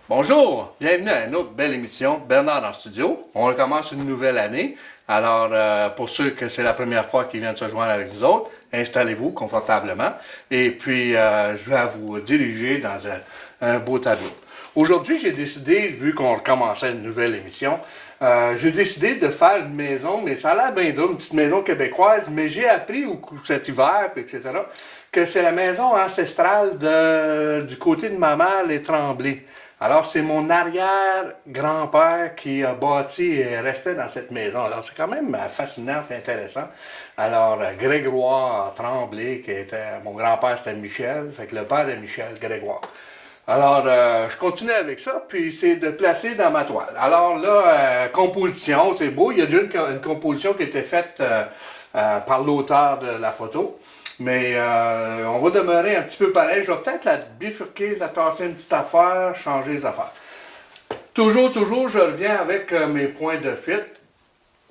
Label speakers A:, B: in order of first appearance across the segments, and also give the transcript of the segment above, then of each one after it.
A: Bonjour, bienvenue à une autre belle émission, Bernard en studio. On recommence une nouvelle année. Alors, pour ceux que c'est la première fois qu'ils viennent se joindre avec nous autres, installez-vous confortablement et puis je vais vous diriger dans un beau tableau. Aujourd'hui, j'ai décidé, vu qu'on recommençait une nouvelle émission, j'ai décidé de faire une maison, mais ça a l'air bien drôle, une petite maison québécoise, mais j'ai appris cet hiver, etc., que c'est la maison ancestrale du côté de ma mère, les Tremblay. Alors, c'est mon arrière-grand-père qui a bâti et resté dans cette maison. Alors, c'est quand même fascinant et intéressant. Alors, Grégoire Tremblay, qui était, mon grand-père, c'était Michel, fait que le père de Michel, Grégoire. Alors, je continue avec ça, puis c'est de placer dans ma toile. Alors là, composition, c'est beau. Il y a déjà une composition qui a été faite par l'auteur de la photo. Mais on va demeurer un petit peu pareil. Je vais peut-être la bifurquer, la tasser une petite affaire, changer les affaires. Toujours, je reviens avec mes points de fit.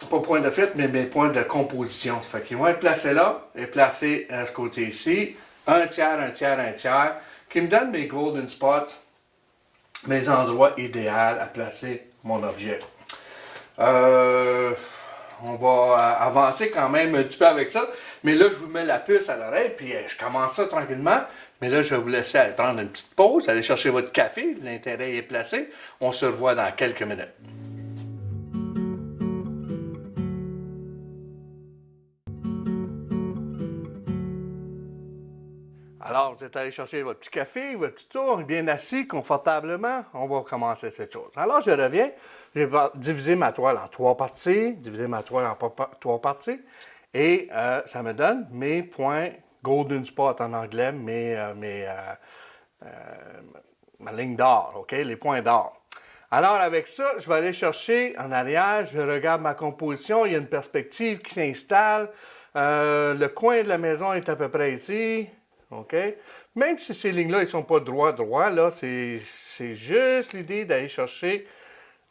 A: Pas points de fit, mais mes points de composition. Ça fait qu'ils vont être placés là et placés à ce côté ici. Un tiers, un tiers, un tiers. Qui me donne mes golden spots, mes endroits idéaux à placer mon objet. On va avancer quand même un petit peu avec ça. Mais là, je vous mets la puce à l'oreille, puis je commence ça tranquillement. Mais là, je vais vous laisser aller prendre une petite pause, aller chercher votre café. L'intérêt est placé. On se revoit dans quelques minutes. Alors, vous êtes allé chercher votre petit café, votre petit tour, bien assis, confortablement. On va commencer cette chose. Alors, je reviens. J'ai divisé ma toile en trois parties, trois parties, et ça me donne mes points golden spot en anglais, ma ligne d'or, OK? Les points d'or. Alors, avec ça, je vais aller chercher en arrière, je regarde ma composition, il y a une perspective qui s'installe. Le coin de la maison est à peu près ici. OK? Même si ces lignes-là, ils ne sont pas droit, là, c'est juste l'idée d'aller chercher,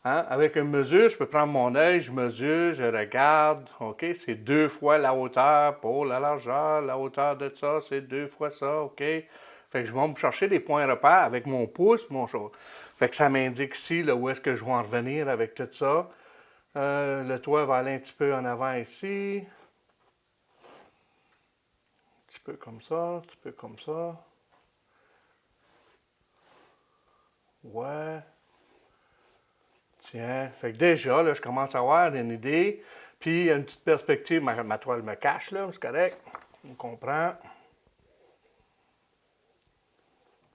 A: hein, avec une mesure, je peux prendre mon œil, je mesure, je regarde, OK? C'est 2 fois la hauteur pour la largeur, la hauteur de ça, c'est 2 fois ça, OK? Fait que je vais me chercher des points repères avec mon pouce, mon chose. Fait que ça m'indique ici, là, où est-ce que je vais en revenir avec tout ça. Le toit va aller un petit peu en avant ici. Un petit peu comme ça, un petit peu comme ça. Ouais. Tiens, fait que déjà, là, je commence à avoir une idée. Puis, il y a une petite perspective. Ma toile me cache, là, c'est correct. On comprend.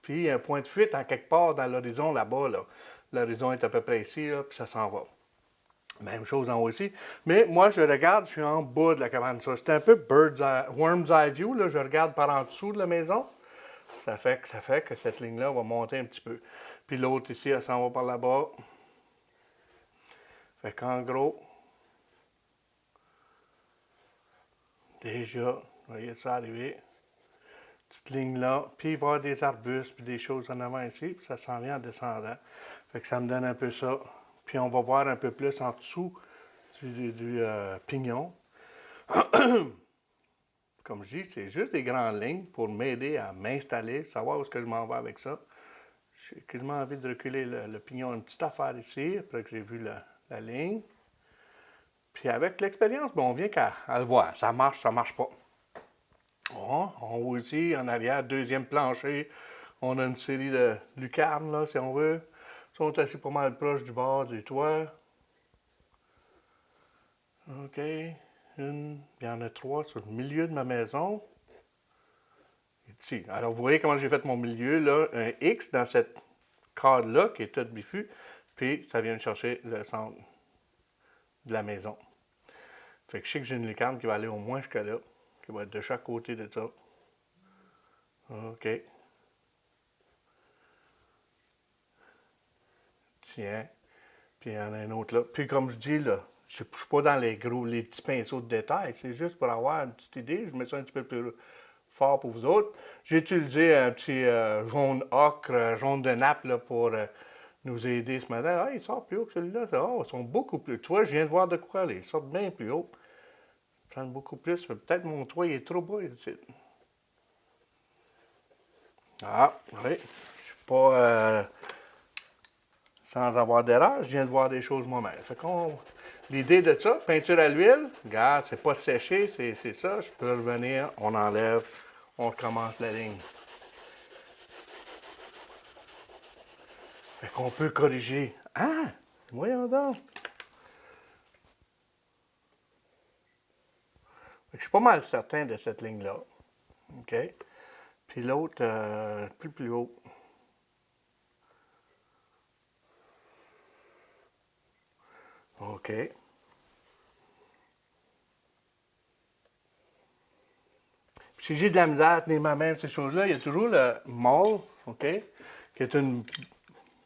A: Puis, il y a un point de fuite en quelque part dans l'horizon là-bas, là. L'horizon est à peu près ici, là, puis ça s'en va. Même chose en haut ici. Mais moi, je regarde, je suis en bas de la cabane. C'est un peu worm's eye view, là. Je regarde par en dessous de la maison. Ça fait que cette ligne-là va monter un petit peu. Puis l'autre ici, elle s'en va par là-bas. Fait qu'en gros, déjà, vous voyez ça arriver. Petite ligne là, puis il va y avoir des arbustes, puis des choses en avant ici, puis ça s'en vient en descendant. Fait que ça me donne un peu ça. Puis on va voir un peu plus en dessous du pignon. Comme je dis, c'est juste des grandes lignes pour m'aider à m'installer, savoir où est-ce que je m'en vais avec ça. J'ai quasiment envie de reculer le pignon une petite affaire ici, après que j'ai vu la ligne. Puis avec l'expérience, on vient qu'à le voir. Ça marche pas. Oh, en haut ici, en arrière, deuxième plancher. On a une série de lucarnes, là, si on veut. Ils sont assis pas mal proches du bord du toit. OK. Il y en a 3 sur le milieu de ma maison. Ici. Alors, vous voyez comment j'ai fait mon milieu, là. Un X dans cette cadre-là, qui est toute biffue. Puis, ça vient de chercher le centre de la maison. Fait que je sais que j'ai une lucarne qui va aller au moins jusqu'à là, qui va être de chaque côté de ça. OK. Tiens. Puis il y en a un autre là. Puis comme je dis, là, je ne suis pas dans les petits pinceaux de détail. C'est juste pour avoir une petite idée. Je mets ça un petit peu plus fort pour vous autres. J'ai utilisé un petit jaune ocre, jaune de nappe là, pour nous aider ce matin. Ah, il sort plus haut que celui-là. Oh, ils sont beaucoup plus. Tu vois, je viens de voir de quoi aller. Ils sortent bien plus haut. Ils prennent beaucoup plus. Peut-être mon toit il est trop bas ici. Ah, oui. Je suis pas sans avoir d'erreur, je viens de voir des choses moi-même. Fait qu'on... L'idée de ça, peinture à l'huile, regarde, c'est pas séché, c'est ça. Je peux revenir, on enlève, on recommence la ligne. Fait qu'on peut corriger. Ah! Voyons donc! Fait que je suis pas mal certain de cette ligne-là. OK? Puis l'autre, plus haut. OK. Puis si j'ai de la misère à tenir ma main ces choses-là, il y a toujours le mauve, OK? Qui est une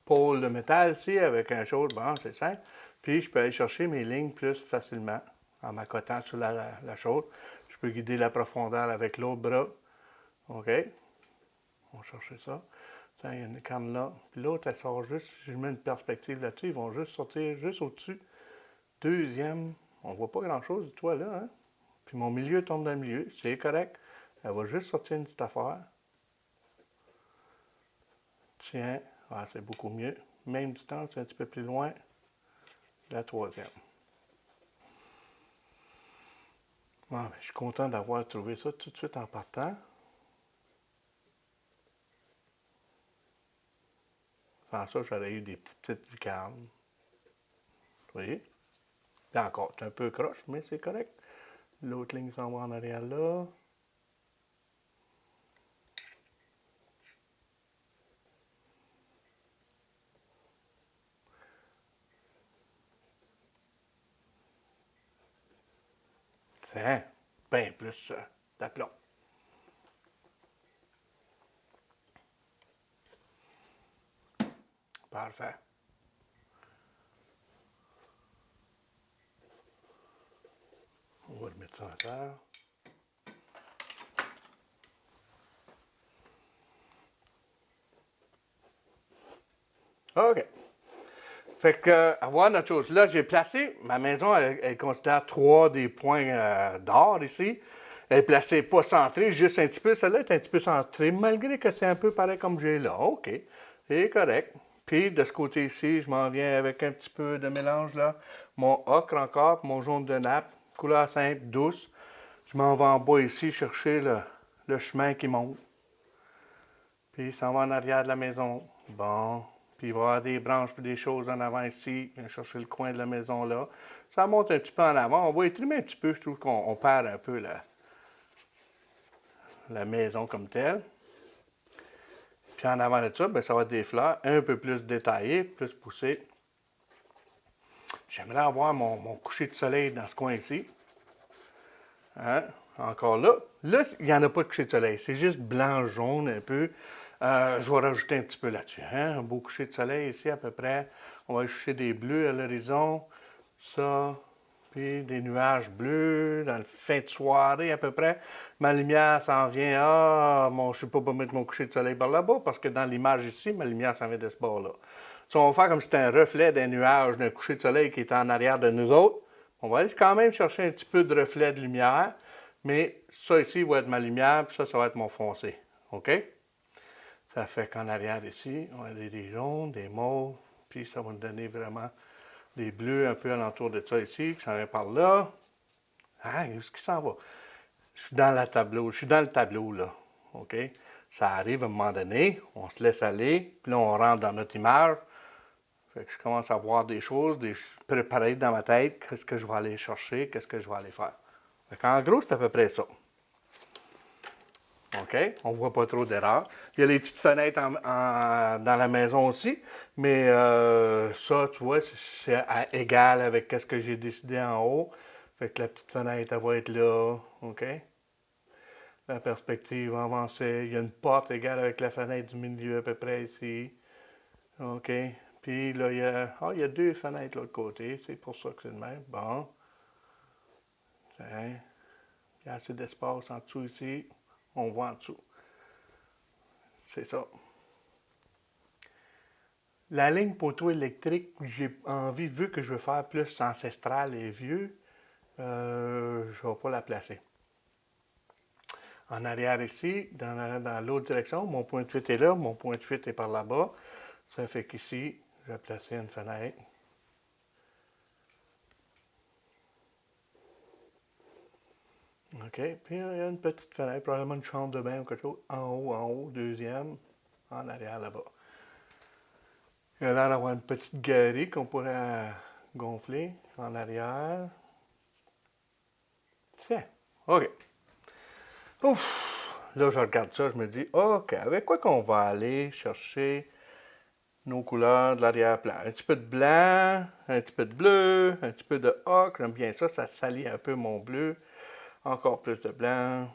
A: pôle de métal ici avec un chose, bon, c'est simple. Puis je peux aller chercher mes lignes plus facilement en m'accotant sur la chose. Je peux guider la profondeur avec l'autre bras. OK? On va chercher ça. Tiens, il y a une canne là. Puis l'autre, elle sort juste, si je mets une perspective là-dessus, ils vont juste sortir juste au-dessus. Deuxième, on voit pas grand-chose du toit là, hein? Puis mon milieu tombe dans le milieu, c'est correct. Elle va juste sortir une petite affaire. Tiens, ah, c'est beaucoup mieux. Même distance, un petit peu plus loin. La troisième. Bon, je suis content d'avoir trouvé ça tout de suite en partant. Sans ça, j'aurais eu des petites lucarnes. Vous voyez? Puis encore, c'est un peu croche, mais c'est correct. L'autre ligne s'en va en arrière là. Tiens, bien plus d'aplomb. Parfait. On va remettre ça à terre. OK. Fait que, avoir notre chose. Là, j'ai placé, ma maison, elle considère 3 des points d'or ici. Elle est placée pas centrée, juste un petit peu. Celle-là est un petit peu centrée, malgré que c'est un peu pareil comme j'ai là. OK. C'est correct. Puis, de ce côté ici, je m'en viens avec un petit peu de mélange là. Mon ocre encore, mon jaune de nappe, couleur simple, douce. Je m'en vais en bas ici chercher le chemin qui monte. Puis, ça va en arrière de la maison. Bon. Puis, il va y avoir des branches et des choses en avant ici. Je vais chercher le coin de la maison là. Ça monte un petit peu en avant. On va étrimer un petit peu. Je trouve qu'on perd un peu la maison comme telle. Puis, en avant de ça, ben, ça va être des fleurs un peu plus détaillées, plus poussées. J'aimerais avoir mon coucher de soleil dans ce coin-ci. Hein? Encore là. Là, il n'y en a pas de coucher de soleil. C'est juste blanc-jaune un peu. Je vais rajouter un petit peu là-dessus. Hein? Un beau coucher de soleil ici à peu près. On va chercher des bleus à l'horizon. Ça. Puis des nuages bleus dans le fin de soirée à peu près. Ma lumière s'en vient. Ah, je ne sais pas mettre mon coucher de soleil par là-bas parce que dans l'image ici, ma lumière s'en vient de ce bord-là. Ça, on va faire comme si c'était un reflet d'un nuage, d'un coucher de soleil qui est en arrière de nous autres. On va aller quand même chercher un petit peu de reflet de lumière. Mais ça ici va être ma lumière, puis ça va être mon foncé. OK? Ça fait qu'en arrière ici, on a des jaunes, des mauves, puis ça va nous donner vraiment des bleus un peu alentour de ça ici, qui s'en vient par là. Ah, où est-ce qu'il s'en va? Je suis dans le tableau, là. OK? Ça arrive à un moment donné, on se laisse aller, puis là, on rentre dans notre image. Fait que je commence à voir des choses, préparer dans ma tête, qu'est-ce que je vais aller chercher, qu'est-ce que je vais aller faire. En gros, c'est à peu près ça. OK? On ne voit pas trop d'erreurs. Il y a les petites fenêtres dans la maison aussi, mais ça, tu vois, c'est égal avec ce que j'ai décidé en haut. Fait que la petite fenêtre, elle va être là. OK? La perspective avancée. Il y a une porte égale avec la fenêtre du milieu à peu près ici. OK? Puis là, il y a 2 fenêtres de l'autre côté. C'est pour ça que c'est le même. Bon. Tiens. Il y a assez d'espace en dessous ici. On voit en dessous. C'est ça. La ligne poteau électrique, j'ai envie, vu que je veux faire plus ancestral et vieux, je ne vais pas la placer. En arrière ici, dans l'autre direction, mon point de fuite est là, mon point de fuite est par là-bas. Ça fait qu'ici, Je vais placer une fenêtre. OK. Puis il y a une petite fenêtre, probablement une chambre de bain ou quelque chose. En haut, deuxième, en arrière là-bas. Il y a l'air d'avoir une petite galerie qu'on pourrait gonfler en arrière. Tiens, OK. Ouf! Là, je regarde ça, je me dis, OK, avec quoi qu'on va aller chercher nos couleurs de l'arrière-plan? Un petit peu de blanc, un petit peu de bleu, un petit peu de ocre. J'aime bien ça, ça salit un peu mon bleu. Encore plus de blanc.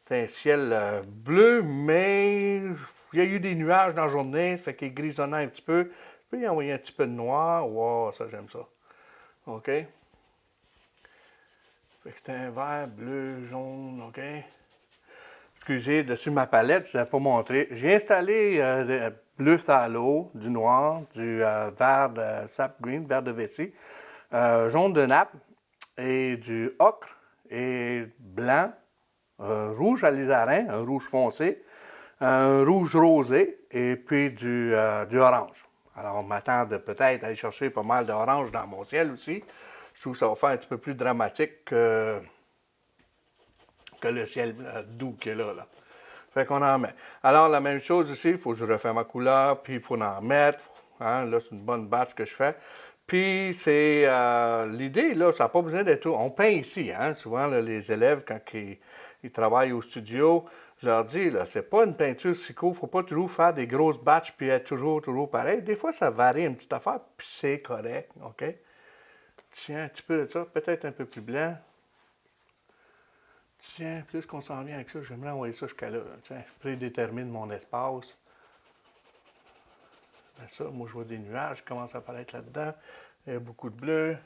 A: C'est un ciel bleu, mais il y a eu des nuages dans la journée, ça fait qu'il est grisonnant un petit peu. Je peux y envoyer un petit peu de noir. Wow, ça j'aime ça. OK? Fait que c'est un vert, bleu, jaune, OK? Excusez, dessus ma palette, je ne l'ai pas montré. J'ai installé bleu phthalo, du noir, du vert de sap green, vert de vessie, jaune de nappe et du ocre et blanc, rouge alizarin, un rouge foncé, un rouge rosé et puis du orange. Alors, on m'attend de peut-être aller chercher pas mal d'orange dans mon ciel aussi. Je trouve que ça va faire un petit peu plus dramatique que le ciel doux qu'il y a là. Fait qu'on en met. Alors, la même chose ici, il faut que je refais ma couleur, puis il faut en mettre. Hein, là, c'est une bonne batch que je fais. Puis, c'est l'idée, là, ça n'a pas besoin d'être tout. On peint ici, hein. Souvent, là, les élèves, quand ils travaillent au studio, je leur dis, là, c'est pas une peinture psycho, il ne faut pas toujours faire des grosses batches puis être toujours pareil. Des fois, ça varie une petite affaire, puis c'est correct, OK? Tiens, un petit peu de ça, peut-être un peu plus blanc. Tiens, plus qu'on s'en vient avec ça, j'aimerais envoyer ça jusqu'à là. Tiens, je prédétermine mon espace. Ben ça, moi, je vois des nuages qui commencent à apparaître là-dedans. Il y a beaucoup de bleu.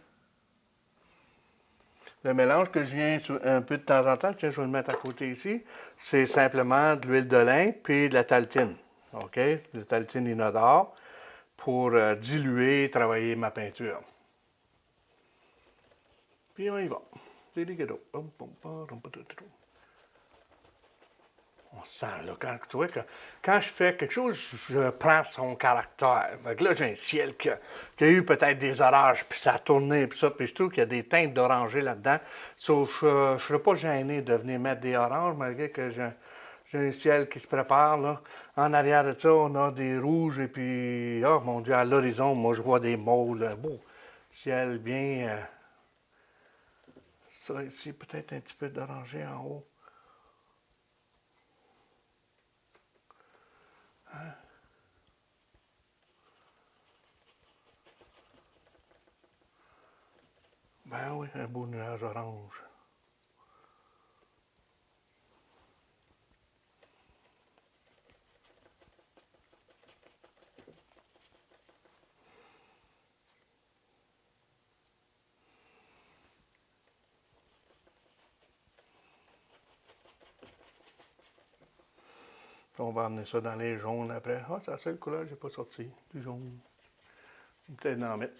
A: Le mélange que je viens un peu de temps en temps, tiens, je vais le mettre à côté ici, c'est simplement de l'huile de lin puis de la taltine. OK? De la taltine inodore pour diluer et travailler ma peinture. Puis on y va. On sent, là, tu vois, quand je fais quelque chose, je prends son caractère. Fait que là, j'ai un ciel qui a eu peut-être des orages, puis ça a tourné, puis ça, puis je trouve qu'il y a des teintes d'orangé là-dedans. So, je ne serais pas gêné de venir mettre des oranges, malgré que j'ai un ciel qui se prépare, là. En arrière de ça, on a des rouges, et puis, oh mon Dieu, à l'horizon, moi, je vois des mauves, là. Beau ciel bien... ça ici, peut-être un petit peu d'orangé en haut. Hein? Ben oui, un beau nuage orange. On va amener ça dans les jaunes après. Ah, c'est la seule couleur que j'ai pas sorti. Du jaune. Peut-être en mettre.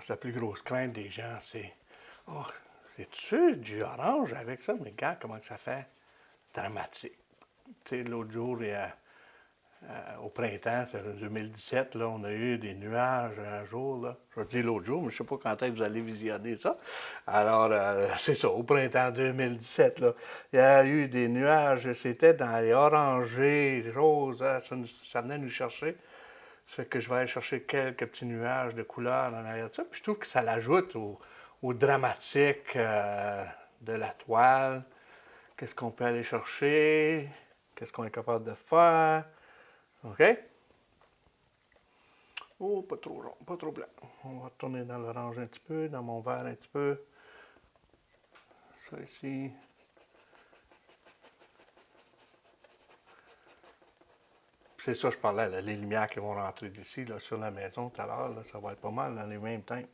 A: C'est la plus grosse crainte des gens, c'est oh, c'est-tu du orange avec ça? Mais regarde comment ça fait dramatique. Tu sais, l'autre jour, au printemps, c'est en 2017, là, on a eu des nuages un jour. Là. Je vais dire l'autre jour, mais je ne sais pas quand est-ce que vous allez visionner ça. Alors, c'est ça, au printemps 2017, là, il y a eu des nuages, c'était dans les orangés, roses, hein, ça venait nous chercher. Ça fait que je vais aller chercher quelques petits nuages de couleurs en arrière de ça. Puis je trouve que ça l'ajoute au dramatique de la toile. Qu'est-ce qu'on peut aller chercher? Qu'est-ce qu'on est capable de faire? OK? Oh, pas trop jaune, pas trop blanc. On va retourner dans l'orange un petit peu, dans mon vert un petit peu. Ça ici. C'est ça, je parlais, là, les lumières qui vont rentrer d'ici, là, sur la maison tout à l'heure, ça va être pas mal dans les mêmes teintes.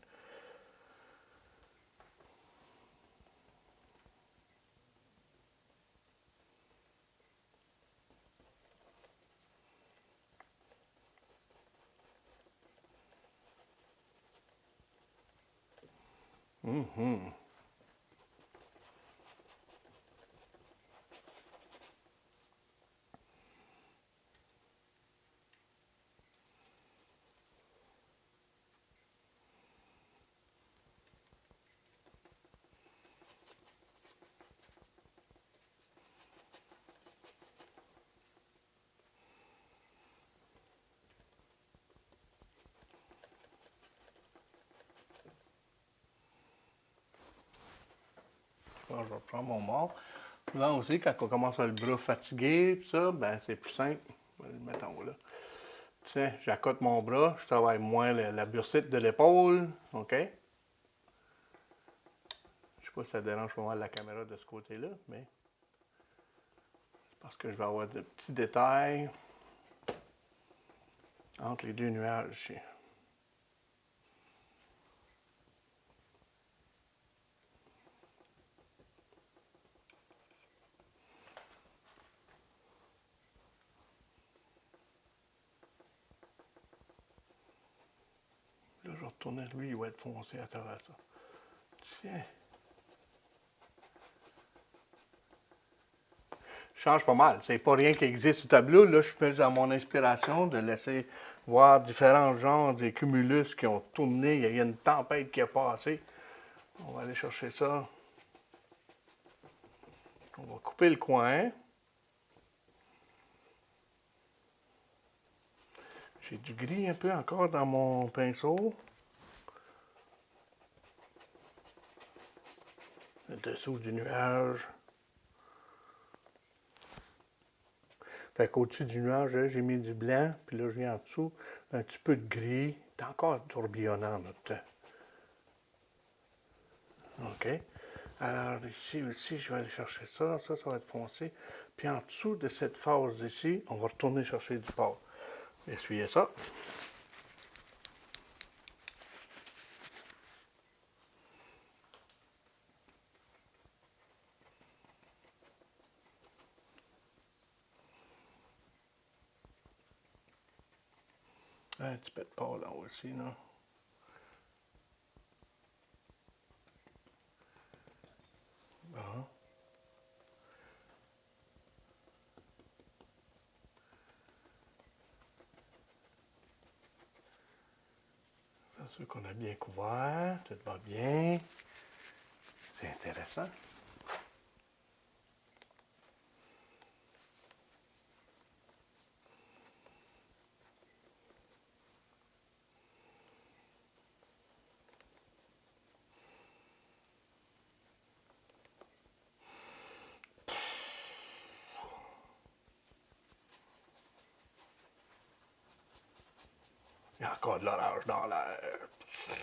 A: Alors, je vais prendre mon mort. Là aussi, quand on commence à le bras fatigué, tout ça, ben c'est plus simple. Je vais le mettre en haut là. Tiens, j'accote mon bras, je travaille moins la bursite de l'épaule. OK? Je sais pas si ça dérange pas mal la caméra de ce côté-là, mais c'est parce que je vais avoir de petits détails entre les deux nuages ici. Là, je vais retourner, lui, il va être foncé à travers ça. Tiens. Change pas mal. C'est pas rien qui existe au tableau. Là, je suis à mon inspiration de laisser voir différents genres de cumulus qui ont tourné. Il y a une tempête qui a passé. On va aller chercher ça. On va couper le coin. J'ai du gris un peu encore dans mon pinceau. Le dessous du nuage. Fait qu'au-dessus du nuage, j'ai mis du blanc, puis là, je viens en dessous, un petit peu de gris. C'est encore tourbillonnant, notre temps. OK. Alors, ici aussi, je vais aller chercher ça. Ça va être foncé. Puis en dessous de cette phase ici, on va retourner chercher du porc. Essuyer ça. Un petit peu de porc là aussi, là. Bon. C'est sûr qu'on a bien couvert. Tout va bien. C'est intéressant. Il y a encore de l'orage dans l'air. Un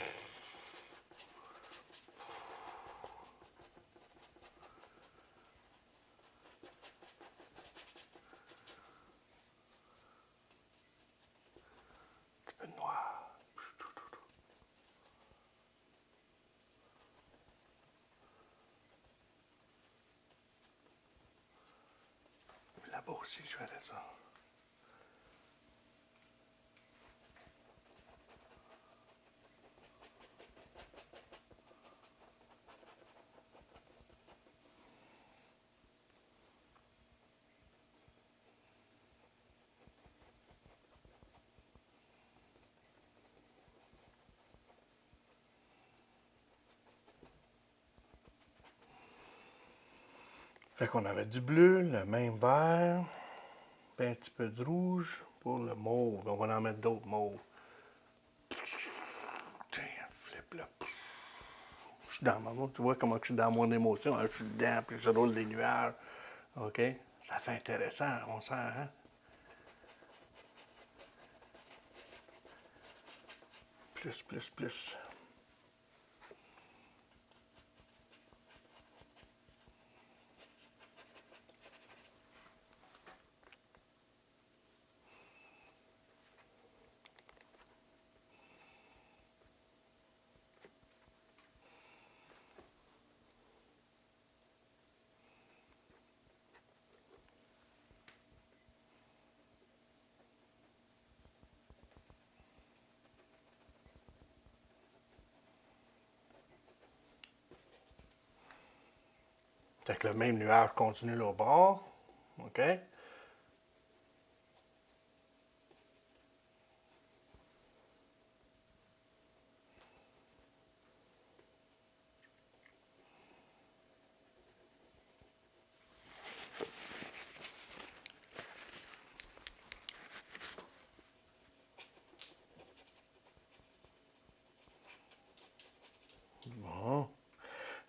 A: petit peu de noir. Là-bas aussi, je vais aller ça. Fait qu'on avait du bleu, le même vert, puis un petit peu de rouge pour le mauve. On va en mettre d'autres mauves. Tiens, flip là. Je suis dans ma tu vois comment je suis dans mon émotion. Hein? Je suis dedans, puis je roule les nuages. OK? Ça fait intéressant, on sent, hein? Plus, plus, plus. Fait que le même nuage continue là au bord. OK? Bon.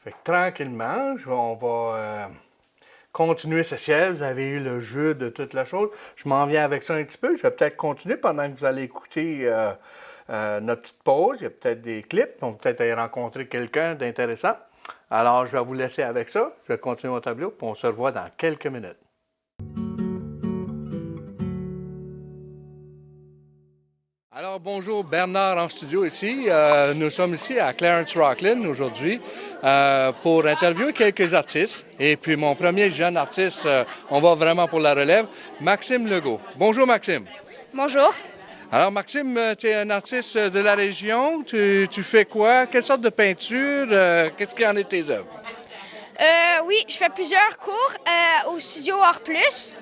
A: Fait que tranquillement, on va continuer ce ciel. Vous avez eu le jeu de toute la chose. Je m'en viens avec ça un petit peu. Je vais peut-être continuer pendant que vous allez écouter notre petite pause. Il y a peut-être des clips. On va peut-être aller rencontrer quelqu'un d'intéressant. Alors, je vais vous laisser avec ça. Je vais continuer mon tableau, puis on se revoit dans quelques minutes. Alors, bonjour, Bernard en studio ici. Nous sommes ici à Clarence Rocklin aujourd'hui pour interviewer quelques artistes. Et puis, mon premier jeune artiste, on va vraiment pour la relève, Maxime Legault. Bonjour, Maxime.
B: Bonjour.
A: Alors, Maxime, tu es un artiste de la région. Tu fais quoi? Quelle sorte de peinture? Qu'est-ce qu'il y en est de tes œuvres?
B: Oui, je fais plusieurs cours au studio Art Plus.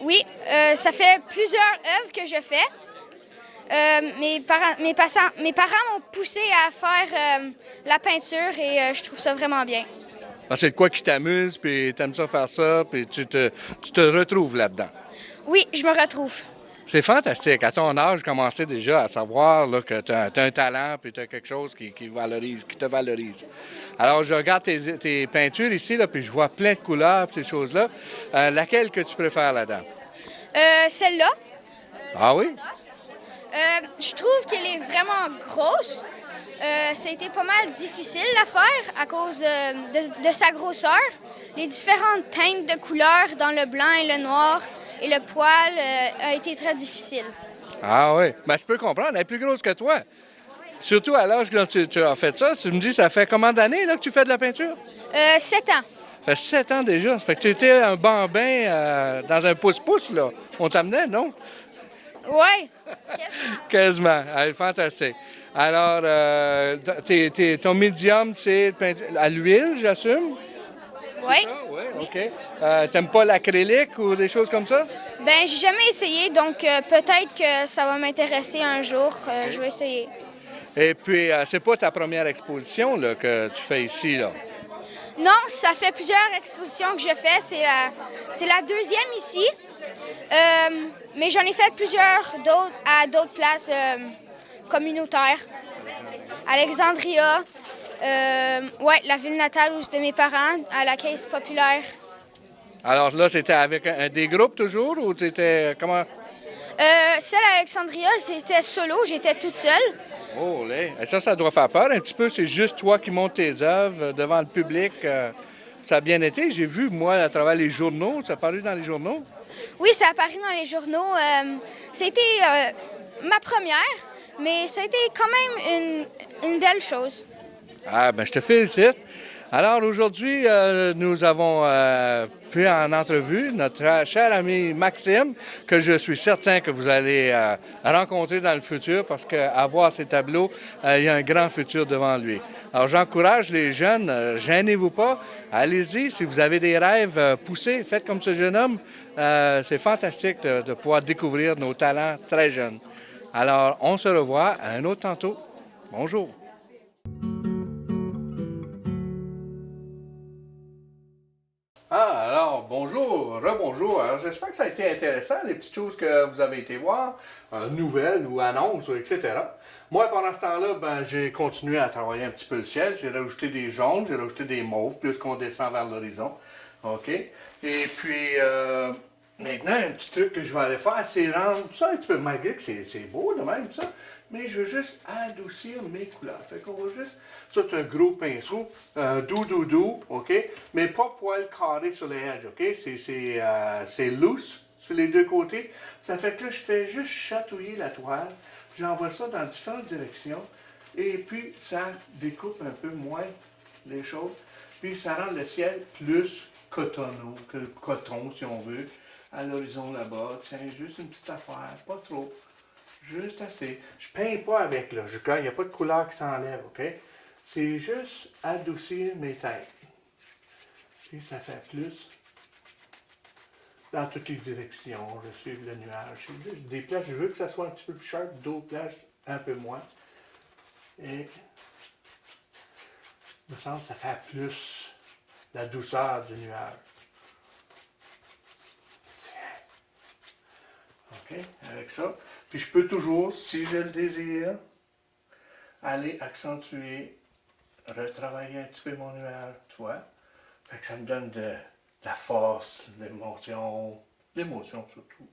B: Oui, ça fait plusieurs œuvres que je fais. Mes parents m'ont poussé à faire la peinture et je trouve ça vraiment bien.
A: Ah, c'est de quoi qui t'amuse, puis tu aimes ça faire ça, puis tu te retrouves là-dedans.
B: Oui, je me retrouve.
A: C'est fantastique. À ton âge, commencer déjà à savoir là, que tu as un talent puis tu as quelque chose qui te valorise. Alors, je regarde tes peintures ici, là, puis je vois plein de couleurs, ces choses-là. Laquelle que tu préfères là-dedans?
B: Celle-là.
A: Ah oui?
B: Je trouve qu'elle est vraiment grosse. Ça a été pas mal difficile à faire à cause de sa grosseur. Les différentes teintes de couleurs dans le blanc et le noir et le poil a été très difficile.
A: Ah oui? Ben, je peux comprendre. Elle est plus grosse que toi. Surtout à l'âge que tu as fait ça. Tu me dis, ça fait combien d'années là, que tu fais de la peinture?
B: 7 ans.
A: Ça fait 7 ans déjà. Ça fait que tu étais un bambin dans un pouce-pouce, là. On t'amenait, non?
B: Oui.
A: Quasiment. Ah, fantastique. Alors, ton médium, c'est à l'huile, j'assume?
B: Oui.
A: Oui, OK. T'aimes pas l'acrylique ou des choses comme ça?
B: Ben, j'ai jamais essayé, donc peut-être que ça va m'intéresser un jour.
A: Okay.
B: Je vais essayer.
A: Et puis, c'est pas ta première exposition là, que tu fais ici, là?
B: Non, ça fait plusieurs expositions que je fais. C'est la deuxième ici. Mais j'en ai fait plusieurs d'autres à d'autres places communautaires. Alexandria, ouais, la ville natale où c'était mes parents, à la Caisse populaire. Alors
A: là, c'était avec des groupes toujours ou c'était comment?
B: Celle à Alexandria, c'était solo, j'étais toute seule.
A: Oh, là. Ça doit faire peur un petit peu. C'est juste toi qui montes tes œuvres devant le public. Ça a bien été. J'ai vu, moi, à travers les journaux, ça a paru dans les journaux.
B: Oui, ça a apparu dans les journaux. C'était ma première, mais ça a été quand même une belle chose.
A: Ah, ben je te félicite. Alors aujourd'hui, nous avons pu en entrevue notre cher ami Maxime, que je suis certain que vous allez rencontrer dans le futur parce qu'à voir ses tableaux, il y a un grand futur devant lui. Alors j'encourage les jeunes, gênez-vous pas, allez-y, si vous avez des rêves, poussez, faites comme ce jeune homme. C'est fantastique de pouvoir découvrir nos talents très jeunes. Alors on se revoit à un autre tantôt. Bonjour. Ah, alors, bonjour, rebonjour. Alors, j'espère que ça a été intéressant, les petites choses que vous avez été voir, nouvelles ou annonces, etc. Moi, pendant ce temps-là, ben, j'ai continué à travailler un petit peu le ciel. J'ai rajouté des jaunes, j'ai rajouté des mauves, plus qu'on descend vers l'horizon. OK? Et puis, maintenant, un petit truc que je vais aller faire, c'est rendre ça un petit peu, malgré que c'est beau de même, ça, mais je veux juste adoucir mes couleurs. Fait qu'on va juste... Ça, c'est un gros pinceau, doux, OK? Mais pas poil carré sur les edges, OK? C'est loose sur les deux côtés. Ça fait que là, je fais juste chatouiller la toile. J'envoie ça dans différentes directions. Et puis, ça découpe un peu moins les choses. Puis, ça rend le ciel plus cotonneux, que coton, si on veut, à l'horizon là-bas. Tiens, juste une petite affaire, pas trop. Juste assez. Je peins pas avec, là. Il n'y a pas de couleur qui s'enlève, OK? C'est juste adoucir mes têtes. Puis ça fait plus dans toutes les directions. Je suis le nuage. C'est juste des places, je veux que ça soit un petit peu plus sharp, d'autres places un peu moins. Et il me semble que ça fait plus la douceur du nuage. OK, avec ça. Puis je peux toujours, si je le désire, aller accentuer retravailler un petit peu mon nuage, tu vois. Fait que ça me donne de la force, de l'émotion surtout.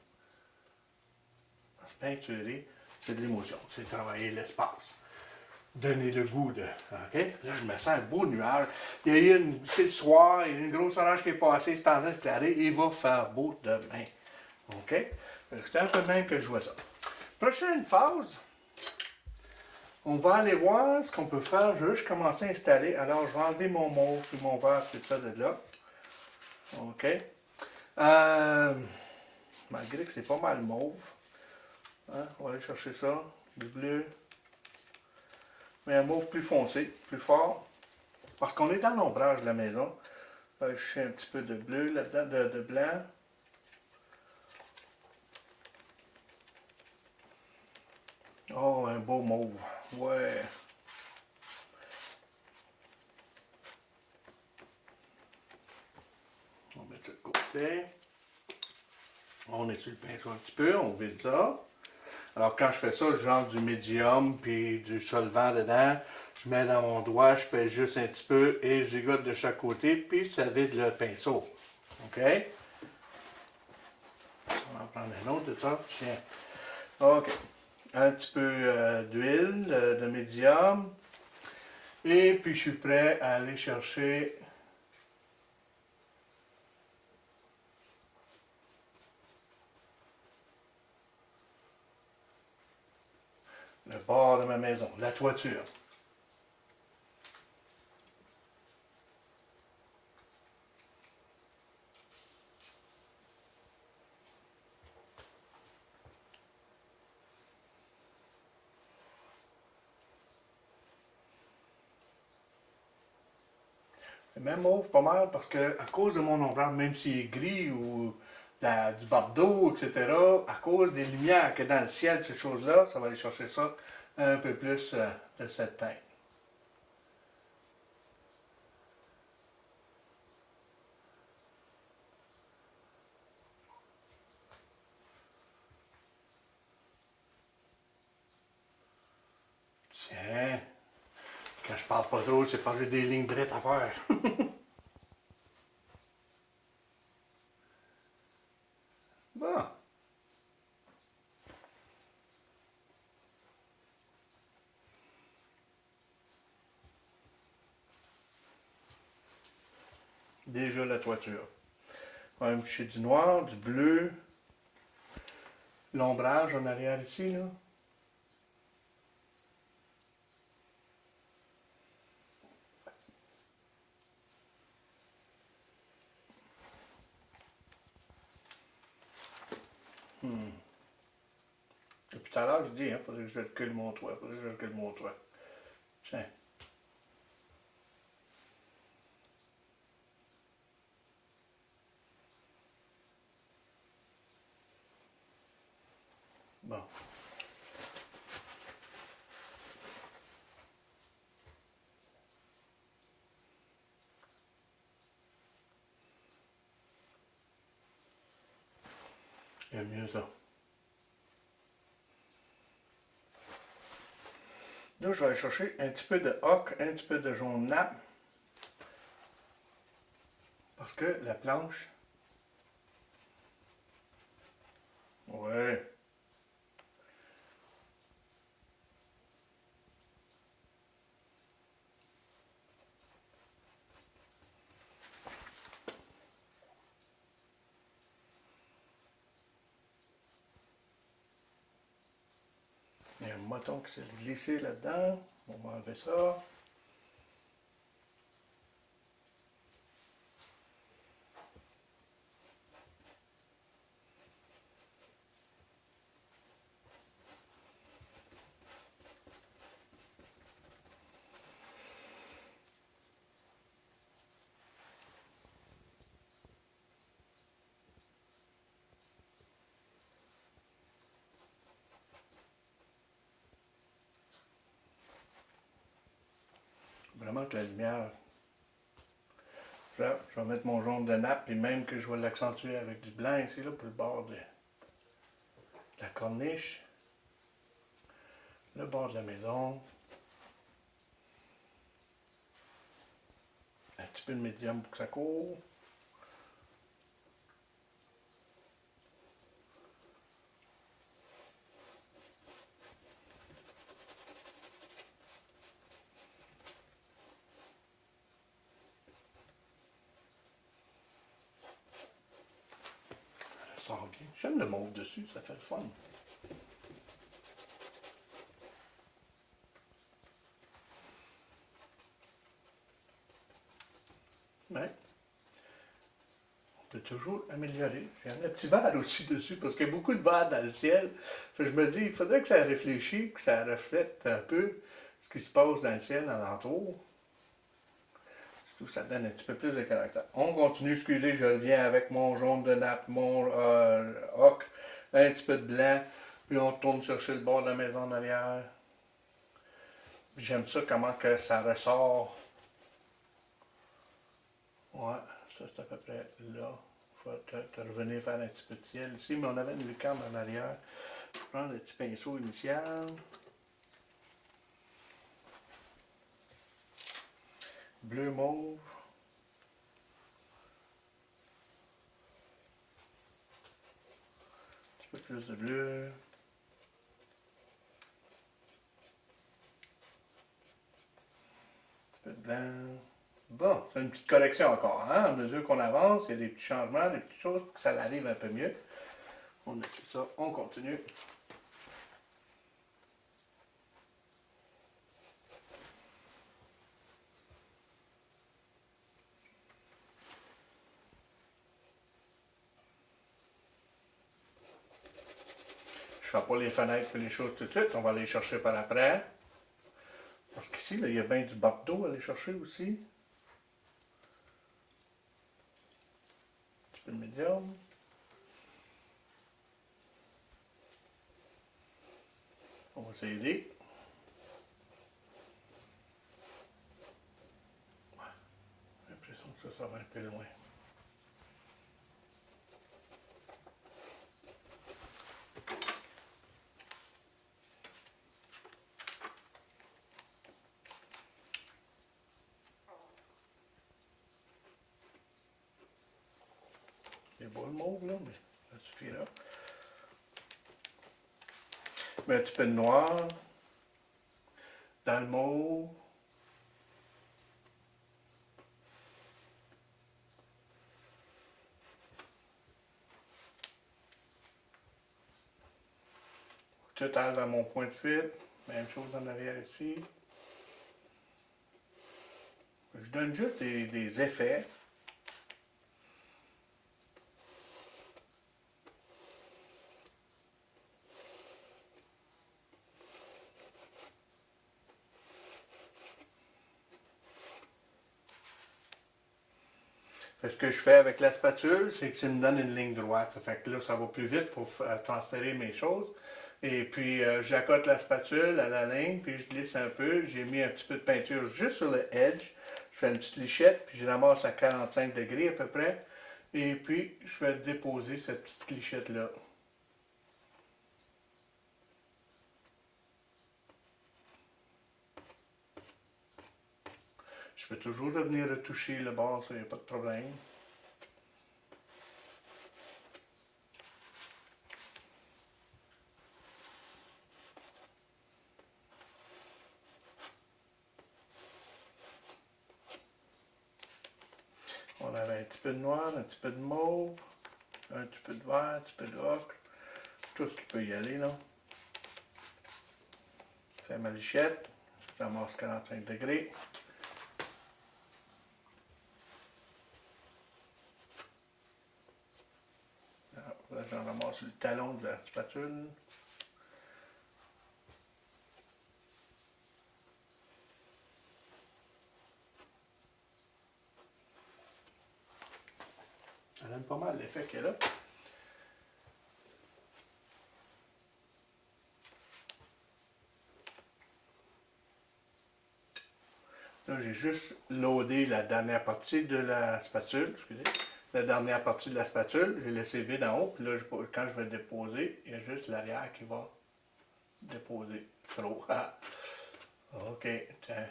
A: Peinturer, c'est de l'émotion, c'est travailler l'espace. Donner le goût de. OK? Là, je me sens un beau nuage. Il y a eu c'est le soir, il y a une grosse orage qui est passée, c'est en train de clarer, il va faire beau demain. OK? C'est un peu de même que je vois ça. Prochaine phase, on va aller voir ce qu'on peut faire. Je vais juste commencer à installer. Alors, je vais enlever mon mauve et mon vert, tout ça de là. OK? Malgré que c'est pas mal mauve. Hein? On va aller chercher ça. Du bleu. Mais un mauve plus foncé, plus fort. Parce qu'on est dans l'ombrage de la maison. Je fais un petit peu de bleu là-dedans, de blanc. Oh, un beau mauve. Ouais. On va mettre ça de côté. On est sur le pinceau un petit peu, on vide ça. Alors quand je fais ça, je rentre du médium puis du solvant dedans. Je mets dans mon doigt, je pèse juste un petit peu et je gigote de chaque côté, puis ça vide le pinceau. OK? On va en prendre un autre de ça. Tiens. OK. Un petit peu d'huile de médium. Et puis je suis prêt à aller chercher le bord de ma maison, la toiture. Même mauve, pas mal, parce que à cause de mon ombrage, même s'il est gris ou du bordeaux, etc., à cause des lumières que dans le ciel, ces choses-là, ça va aller chercher ça un peu plus de cette teinte. Tiens, quand je parle pas trop, c'est parce que j'ai des lignes drettes à faire. Bon. Déjà la toiture. On va me toucher du noir, du bleu, l'ombrage en arrière ici, là. Depuis tout à l'heure, je dis, il faudrait que je recule mon toit, faudrait que je recule mon toit. Tiens. Bon. J'aime mieux ça. Là, je vais aller chercher un petit peu de ocre, un petit peu de jaune nappe. Parce que la planche... Ouais. Il y a un moton qui s'est glissé là-dedans. On va enlever ça. Vraiment que la lumière... Là, je vais mettre mon jaune de nappe, et même que je vais l'accentuer avec du blanc ici, là, pour le bord de la corniche. Le bord de la maison. petit peu de médium pour que ça court. Ça sort bien. J'aime le mauve dessus, ça fait le fun. Mais on peut toujours améliorer. J'ai un petit verre aussi dessus parce qu'il y a beaucoup de verre dans le ciel. Fait que je me dis, il faudrait que ça réfléchisse, que ça reflète un peu ce qui se passe dans le ciel alentour. Je trouve que ça donne un petit peu plus de caractère. On continue, excusez, je reviens avec mon jaune de nappe, mon ocre, un petit peu de blanc, puis on tourne chercher le bord de la maison en arrière. J'aime ça, comment que ça ressort. Ouais, ça c'est à peu près là. Il faut te revenir faire un petit peu de ciel ici, mais on avait une lucarne en arrière. Je prends le petit pinceau initial. Bleu mauve. Un petit peu plus de bleu. Un petit peu de blanc. Bon, c'est une petite collection encore, hein? À mesure qu'on avance, il y a des petits changements, des petites choses pour que ça arrive un peu mieux. On a fait ça, on continue. Je ne fais pas les fenêtres et les choses tout de suite, on va aller chercher par après. Parce qu'ici, il y a bien du bac d'eau à aller chercher aussi. Un petit peu de médium. On va s'aider. J'ai l'impression que ça va un peu loin. C'est beau le mauve là, mais ça suffira. Mais un petit peu de noir. Dans le mauve. Tout arrive à mon point de fuite. Même chose en arrière ici. Je donne juste des effets. Ce que je fais avec la spatule, c'est que ça me donne une ligne droite. Ça fait que là, ça va plus vite pour transférer mes choses. Et puis, j'accote la spatule à la ligne, puis je glisse un peu. J'ai mis un petit peu de peinture juste sur le edge. Je fais une petite lichette, puis je ramasse à 45 degrés à peu près. Et puis, je vais déposer cette petite lichette-là. Je peux toujours revenir retoucher le bord, ça, il n'y a pas de problème. On avait un petit peu de noir, un petit peu de mauve, un petit peu de vert, un petit peu d'ocre. Tout ce qui peut y aller, là. Je fais ma lichette, je ramasse 45 degrés. Là, j'en ramasse le talon de la spatule. Ça donne pas mal l'effet qu'elle a. Là, j'ai juste loadé la dernière partie de la spatule, excusez. La dernière partie de la spatule, j'ai laissé vide en haut, puis là, quand je vais déposer, il y a juste l'arrière qui va déposer. Trop. Ok, tiens.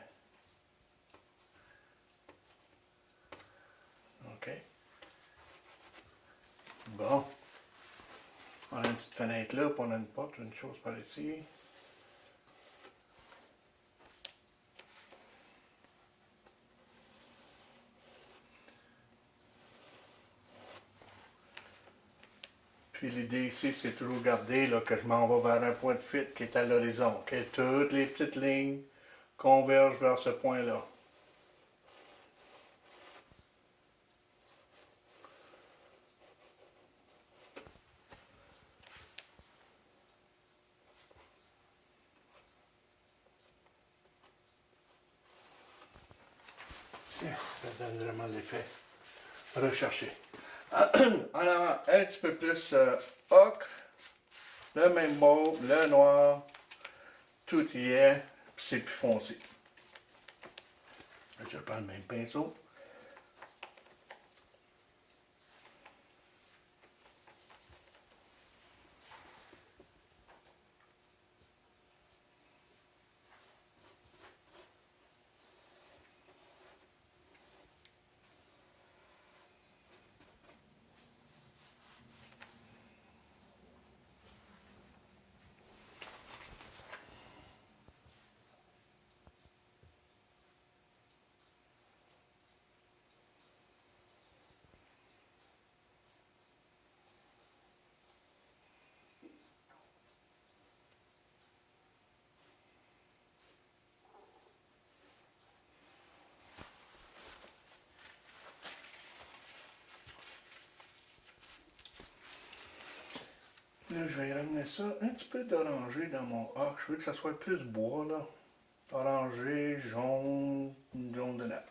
A: fenêtre là, puis on a une porte, une chose par ici. Puis l'idée ici, c'est toujours garder là, que je m'en vais vers un point de fuite qui est à l'horizon. Que toutes les petites lignes convergent vers ce point-là. Tiens, ça donne vraiment l'effet recherché. En avant, un petit peu plus ocre, le même mauve, le noir, tout y est, puis c'est plus foncé. Je prends le même pinceau. Là, je vais ramener ça un petit peu d'orangé dans mon ocre. Je veux que ça soit plus bois, là. Orangé, jaune, jaune de nappe.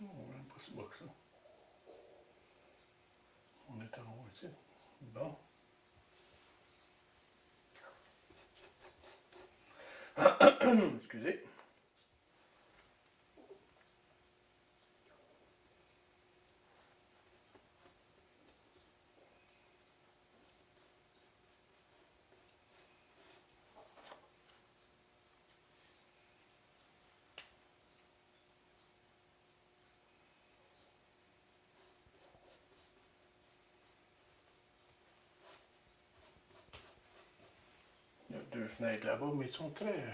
A: Oh, même pas si bas que ça. On est en haut ici. Bon. Excusez. Il y a deux fenêtres là-bas, mais ils sont très...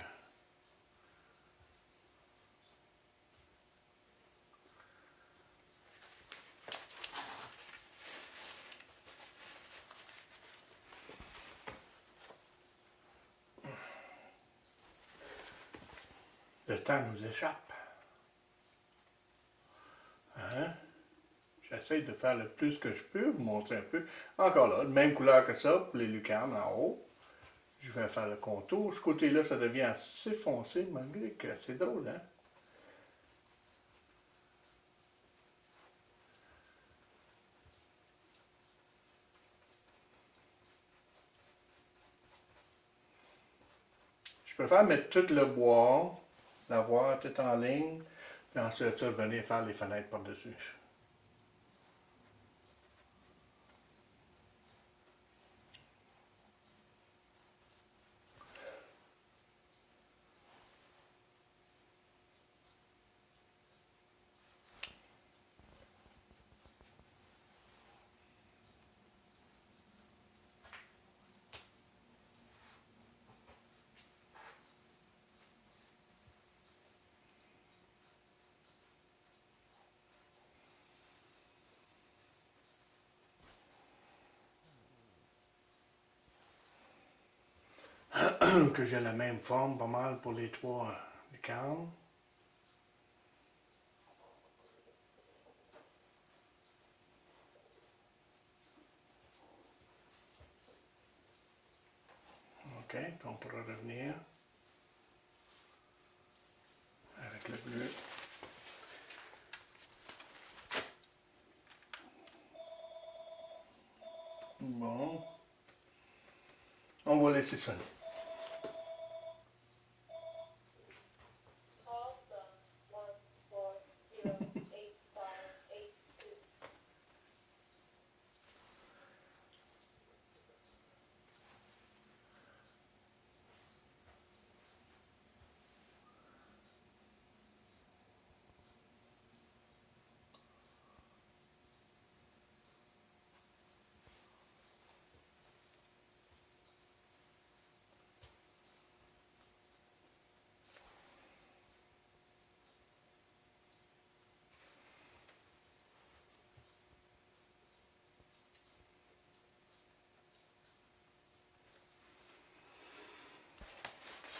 A: Le temps nous échappe. Hein? J'essaie de faire le plus que je peux, vous montrer un peu. Encore là, même couleur que ça pour les lucarnes en haut. Je vais faire le contour. Ce côté-là, ça devient assez foncé, malgré que c'est drôle, hein? Je préfère mettre tout le bois, l'avoir tout en ligne, puis ensuite ça, venir faire les fenêtres par-dessus. Que j'ai la même forme pas mal pour les trois lucarnes. OK, puis on pourra revenir. avec le bleu. Bon. On va laisser sonner.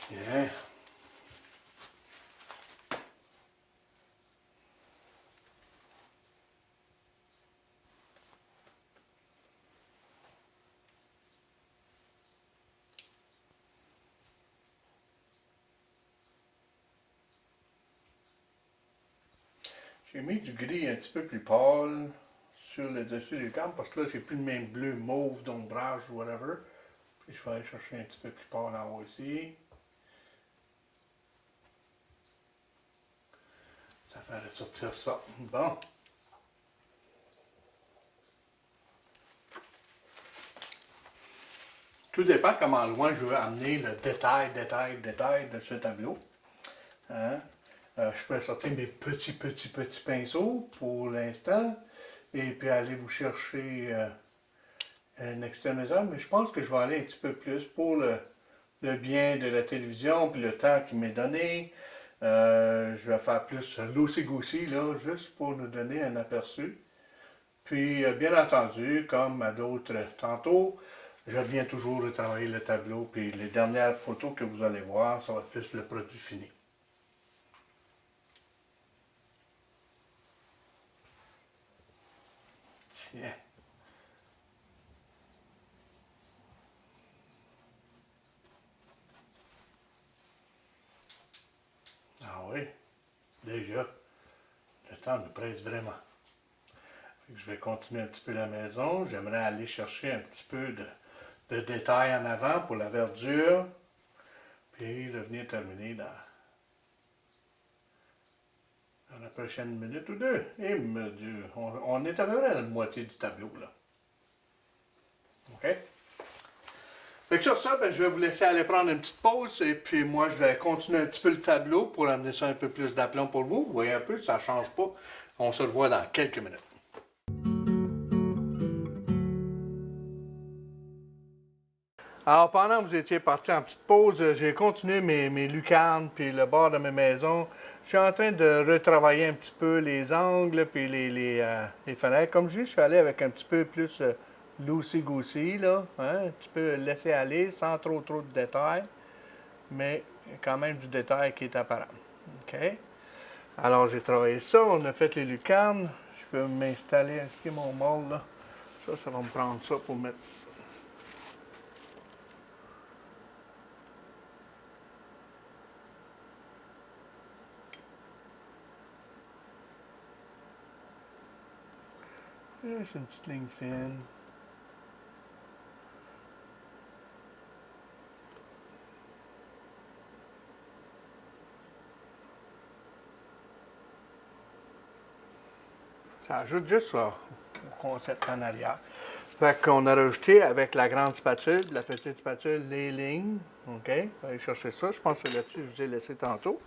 A: Tiens. J'ai mis du gris un petit peu plus pâle sur le dessus du cadre parce que là, j'ai plus le même bleu mauve d'ombrage ou whatever. Puis je vais aller chercher un petit peu plus pâle en haut ici. Ça fait ressortir ça. Bon. Tout dépend comment loin je veux amener le détail de ce tableau. Hein? Je peux sortir mes petits pinceaux pour l'instant et puis aller vous chercher un extrémiseur, mais je pense que je vais aller un petit peu plus pour le bien de la télévision puis le temps qui m'est donné. Je vais faire plus loosey-goosey là, juste pour nous donner un aperçu. Puis, bien entendu, comme à d'autres tantôt, je viens toujours retravailler le tableau, puis les dernières photos que vous allez voir, ça va être plus le produit fini. Tiens. Ah oui, déjà, le temps me presse vraiment. Je vais continuer un petit peu la maison. J'aimerais aller chercher un petit peu de détails en avant pour la verdure. Puis revenir terminer dans la prochaine minute ou deux. Et mon Dieu, on est à peu près à la moitié du tableau là. OK? Fait que sur ça, ben, je vais vous laisser aller prendre une petite pause et puis moi je vais continuer un petit peu le tableau pour amener ça un peu plus d'aplomb pour vous. Vous voyez un peu, ça ne change pas. On se revoit dans quelques minutes. Alors, pendant que vous étiez parti en petite pause, j'ai continué mes lucarnes puis le bord de mes maisons. Je suis en train de retravailler un petit peu les angles puis les fenêtres. Comme je dis, je suis allé avec un petit peu plus loosey-goosey, là. Hein? Un petit peu laisser aller sans trop de détails, mais quand même du détail qui est apparent. OK? Alors, j'ai travaillé ça. On a fait les lucarnes. Je peux m'installer, est-ce mon mold, là? Ça va me prendre ça pour mettre... Juste une petite ligne fine. Ça ajoute juste ça au concept en arrière. Fait qu'on a rajouté avec la grande spatule, la petite spatule, les lignes. OK? On va aller chercher ça. Je pense que c'est là-dessus que je vous ai laissé tantôt.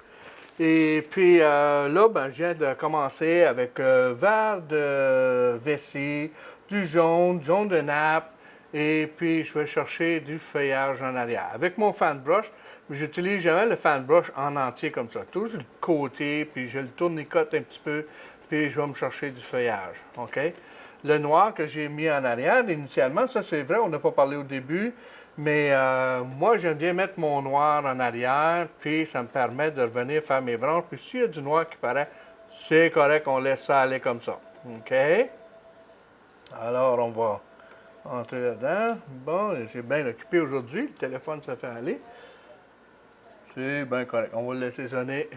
A: Et puis là, ben, je viens de commencer avec vert de vessie, du jaune de nappe, et puis je vais chercher du feuillage en arrière. Avec mon fan brush, j'utilise jamais le fan brush en entier comme ça. Tout sur le côté, puis je le tournicote un petit peu, puis je vais me chercher du feuillage. OK? Le noir que j'ai mis en arrière, initialement, ça c'est vrai, on n'a pas parlé au début, mais moi, j'aime bien mettre mon noir en arrière, puis ça me permet de revenir faire mes branches. Puis s'il y a du noir qui paraît, c'est correct, on laisse ça aller comme ça. OK? Alors, on va entrer là-dedans. Bon, j'ai bien occupé aujourd'hui, le téléphone se fait aller. C'est bien correct, on va le laisser sonner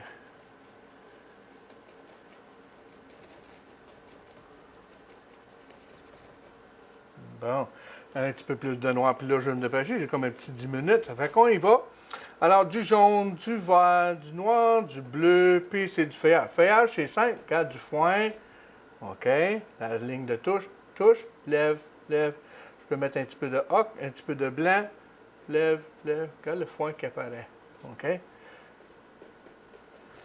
A: Bon, un petit peu plus de noir, puis là, je vais me dépêcher, j'ai comme un petit 10 minutes. Ça fait qu'on y va. Alors, du jaune, du vert, du noir, du bleu, puis c'est du feuillage. Feuillage, c'est simple. Regarde, du foin. OK. La ligne de touche, touche, lève, lève. Je peux mettre un petit peu de ocre, un petit peu de blanc. Lève, lève. Regarde le foin qui apparaît. OK.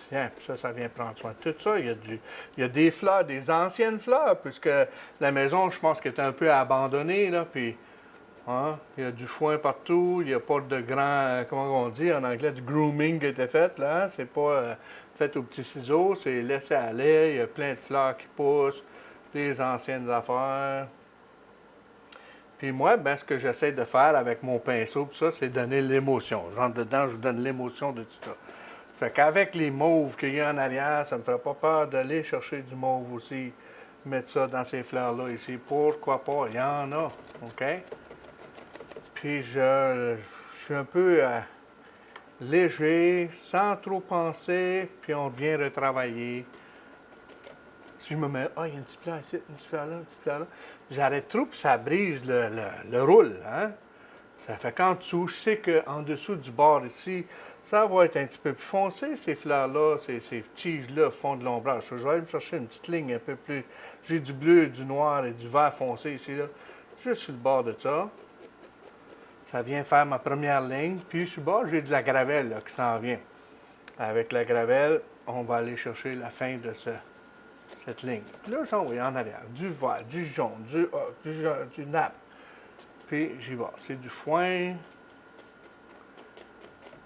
A: Tiens, ça vient prendre soin de tout ça. Il y a des fleurs, des anciennes fleurs, puisque la maison, je pense qu'elle est un peu abandonnée, là, puis hein, il y a du foin partout, il n'y a pas de grand, comment on dit en anglais, du grooming qui a été fait, là. Hein. C'est pas fait au petit ciseau, c'est laissé aller, il y a plein de fleurs qui poussent, des anciennes affaires. Puis moi, ben, ce que j'essaie de faire avec mon pinceau, puis ça, c'est donner l'émotion. Je rentre dedans, je vous donne l'émotion de tout ça. Fait qu'avec les mauves qu'il y a en arrière, ça me ferait pas peur d'aller chercher du mauve aussi. Mettre ça dans ces fleurs-là ici. Pourquoi pas? Il y en a. OK? Puis je suis un peu léger, sans trop penser, puis on vient retravailler. Si je me mets, il y a une petite fleur ici, une petite fleur là, une petite fleur là, j'arrête trop, puis ça brise le roule. Hein? Ça fait qu'en dessous, je sais qu'en dessous du bord ici, ça va être un petit peu plus foncé, ces fleurs-là, ces tiges-là font de l'ombrage. Je vais aller me chercher une petite ligne un peu plus. J'ai du bleu, du noir et du vert foncé ici, là, juste sur le bord de ça. Ça vient faire ma première ligne. Puis sur le bord, j'ai de la gravelle là, qui s'en vient. Avec la gravelle, on va aller chercher la fin de cette ligne. Puis là, j'en vois en arrière du vert, du jaune, du nappe. Puis j'y vais. C'est du foin.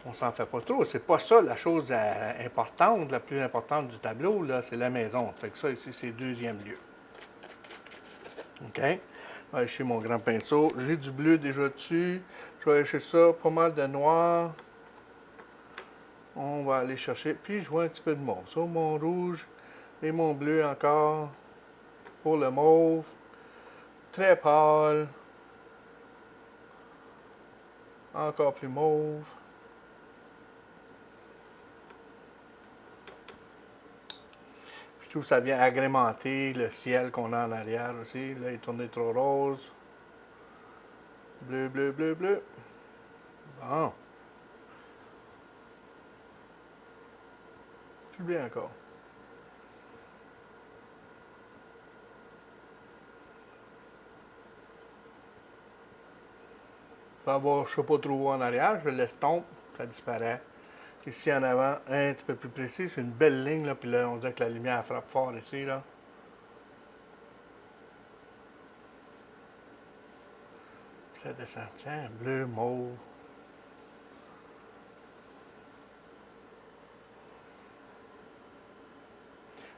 A: On s'en fait pas trop. C'est pas ça la chose importante, la plus importante du tableau, là, c'est la maison. Fait que ça ici, c'est deuxième lieu. OK? Je vais chez mon grand pinceau. J'ai du bleu déjà dessus. Je vais aller chercher ça, pas mal de noir. On va aller chercher. Puis je vois un petit peu de mauve. Ça, mon rouge et mon bleu encore. Pour le mauve. Très pâle. Encore plus mauve. Je trouve que ça vient agrémenter le ciel qu'on a en arrière aussi. Là, il est tourné trop rose. Bleu, bleu, bleu, bleu. Bon. Plus bien encore. Je vais avoir, je ne sais pas trop où en arrière, je le laisse tomber, ça disparaît. Ici en avant, un petit peu plus précis, c'est une belle ligne, là, puis là, on dirait que la lumière frappe fort ici, là. Ça descend, tiens, bleu, mauve.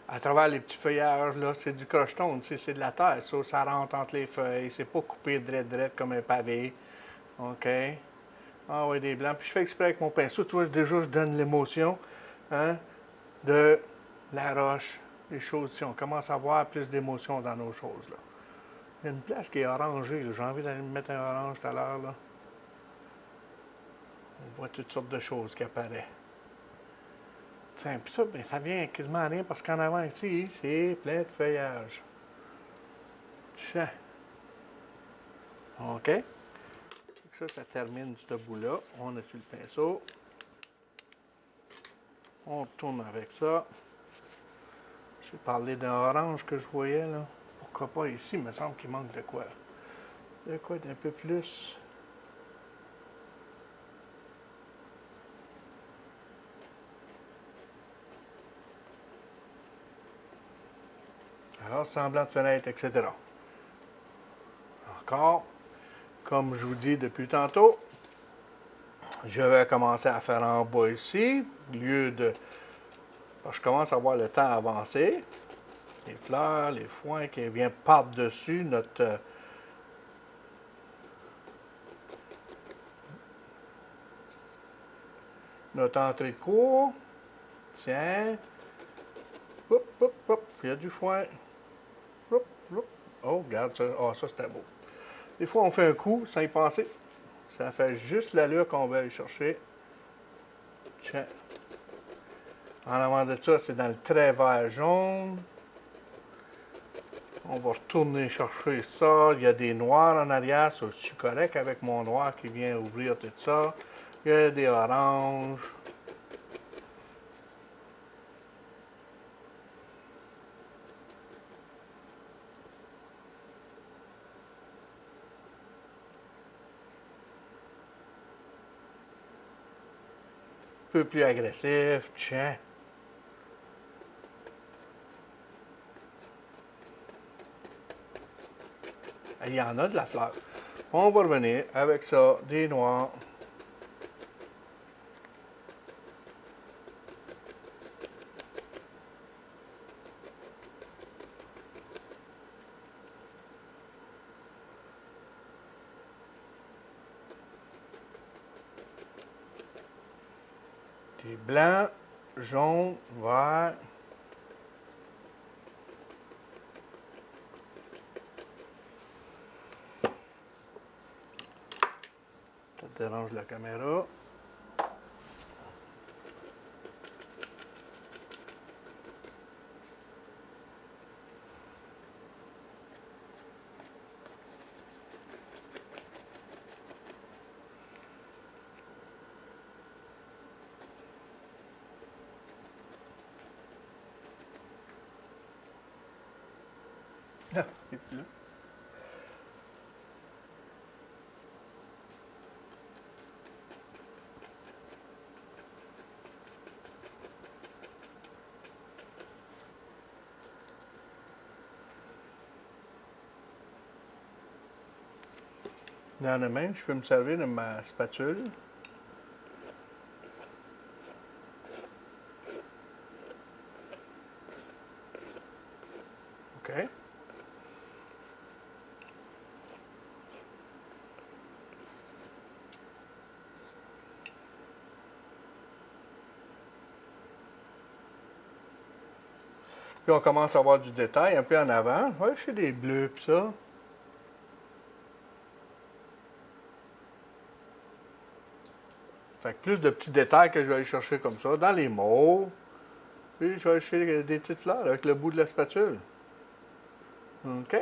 A: À travers les petits feuillages, là, c'est du crocheton, c'est de la terre, ça rentre entre les feuilles, c'est pas coupé drette comme un pavé. OK? Ah oui, des blancs. Puis je fais exprès avec mon pinceau. Tu vois, déjà, je donne l'émotion hein, de la roche, les choses. Si on commence à voir plus d'émotion dans nos choses, là. Il y a une place qui est orangée. J'ai envie d'aller me mettre un orange tout à l'heure, là. On voit toutes sortes de choses qui apparaissent. Tiens, puis ça, ben, ça vient quasiment à rien parce qu'en avant ici, c'est plein de feuillage. Tiens. OK? Ça termine ce bout-là. On a sur le pinceau. On tourne avec ça. Je vais parler d'un orange que je voyais là. Pourquoi pas ici, il me semble qu'il manque de quoi. De quoi d'un peu plus. Alors, semblant de fenêtre, etc. Encore, comme je vous dis depuis tantôt, je vais commencer à faire en bas ici, au lieu de... Je commence à voir le temps avancer. Les fleurs, les foins qui viennent par-dessus notre entrée de cour. Tiens. Hop, hop, hop. Il y a du foin. Hop, hop. Oh, regarde ça. Oh, ça c'était beau. Des fois, on fait un coup sans y penser. Ça fait juste l'allure qu'on va aller chercher. Tiens. En avant de ça, c'est dans le très vert jaune. On va retourner chercher ça. Il y a des noirs en arrière. Ça, je suis correct avec mon noir qui vient ouvrir tout ça. Il y a des oranges. Un peu plus agressif. Tiens. Il y en a de la fleur. On va revenir avec ça, des noirs. Des blancs, jaunes, verts. Ça dérange la caméra. Ah, il est plus là. Dans la main, je peux me servir de ma spatule. OK. Puis on commence à avoir du détail un peu en avant. Ouais, j'ai des bleus pis ça. Fait que plus de petits détails que je vais aller chercher comme ça, dans les mauves. Puis je vais aller chercher des petites fleurs avec le bout de la spatule. OK?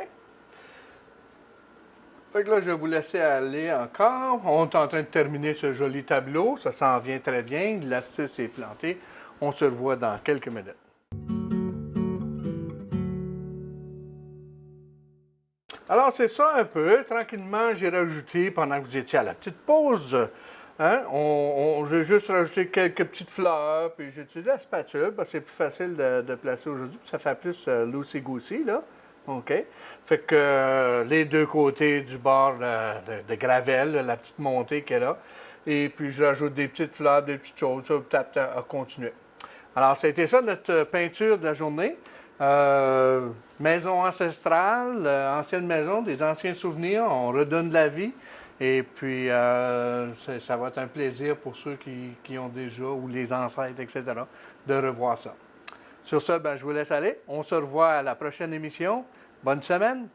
A: Fait que là, je vais vous laisser aller encore. On est en train de terminer ce joli tableau. Ça s'en vient très bien. L'astuce est plantée. On se revoit dans quelques minutes. Alors, c'est ça un peu. Tranquillement, j'ai rajouté, pendant que vous étiez à la petite pause, hein, j'ai juste rajouté quelques petites fleurs, puis j'ai utilisé la spatule, parce que c'est plus facile de placer aujourd'hui. Ça fait plus loosey-goosey, là. OK. Fait que les deux côtés du bord de gravelle, la petite montée qu'elle a. Et puis, je rajoute des petites fleurs, des petites choses, ça, peut-être à continuer. Alors, ça a été ça notre peinture de la journée. Maison ancestrale, ancienne maison, des anciens souvenirs, on redonne de la vie. Et puis, ça va être un plaisir pour ceux qui ont déjà, ou les ancêtres, etc., de revoir ça. Sur ce, ben, je vous laisse aller. On se revoit à la prochaine émission. Bonne semaine!